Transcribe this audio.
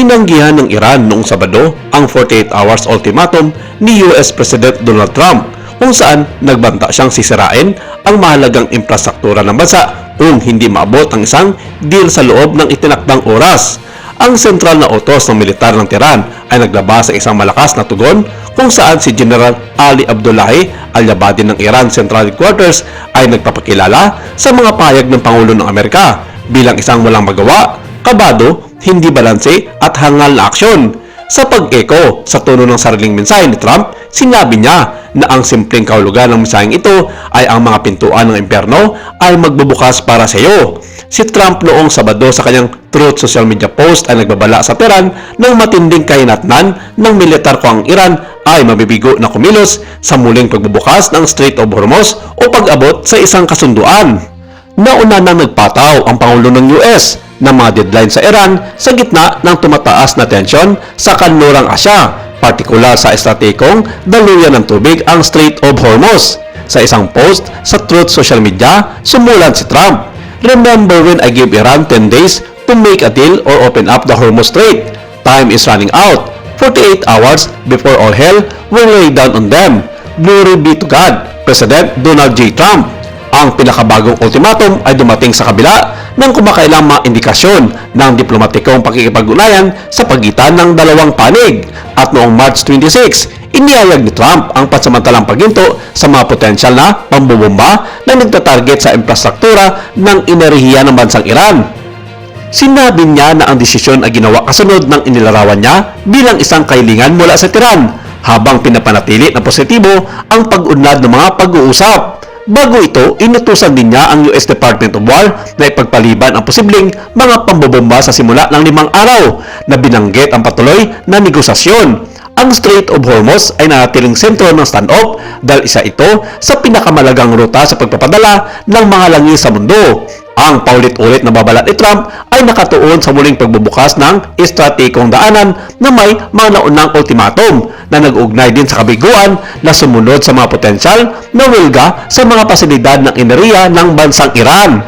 Tinanggihan ng Iran noong Sabado ang 48 hours ultimatum ni US President Donald Trump kung saan nagbanta siyang sisirain ang mahalagang infrastruktura ng bansa kung hindi maabot ang isang deal sa loob ng itinakdang oras. Ang sentral na utos ng militar ng Tehran ay naglabas sa isang malakas na tugon kung saan si General Ali Abdullahi Al-Yabadi ng Iran Central Headquarters ay nagpapakilala sa mga pahayag ng Pangulo ng Amerika bilang isang walang magawa, kabado, hindi balanse at hangal na aksyon. Sa pag-eko sa tono ng sariling mensahe ni Trump, sinabi niya na ang simpleng kahulugan ng mensaheng ito ay ang mga pintuan ng impyerno ay magbubukas para sa iyo. Si Trump noong Sabado sa kanyang Truth social media post ay nagbabala sa Tehran ng matinding kahinatnan ng militar ko ang Iran ay mabibigo na kumilos sa muling pagbubukas ng Strait of Hormuz o pag-abot sa isang kasunduan. Nauna nang nagpataw ang Pangulo ng US ng mga deadline sa Iran sa gitna ng tumataas na tensyon sa kanlurang Asya, partikular sa estratehikong daluyan ng tubig ang Strait of Hormuz. Sa isang post sa Truth social media, sumulat si Trump, "Remember when I gave Iran 10 days to make a deal or open up the Hormuz Strait? Time is running out. 48 hours before all hell will lay down on them. Glory be to God, President Donald J. Trump." Ang pinakabagong ultimatum ay dumating sa kabila ng kumakailang mga indikasyon ng diplomatikong pakikipag-ugnayan sa pagitan ng dalawang panig. At noong March 26, inihayag ni Trump ang pansamantalang paghinto sa mga potensyal na pambobomba na nagtatarget sa infrastruktura ng enerhiya ng bansang Iran. Sinabi niya na ang desisyon ay ginawa kasunod ng inilarawan niya bilang isang kahilingan mula sa Tehran, habang pinapanatili na positibo ang pag-unlad ng mga pag-uusap. Bago ito, inutusan din niya ang US Department of War na ipagpaliban ang posibleng mga pambobomba sa simula ng 5 araw na binanggit ang patuloy na negosasyon. Ang Strait of Hormuz ay nanatiling sentro ng standoff dahil isa ito sa pinakamalagang ruta sa pagpapadala ng mga langis sa mundo. Ang paulit-ulit na babalat ni Trump ay nakatuon sa muling pagbubukas ng estratehikong daanan na may mga naunang ultimatum na nag-ugnay din sa kabiguan na sumunod sa mga potensyal na wilga sa mga pasilidad ng enerhiya ng bansang Iran.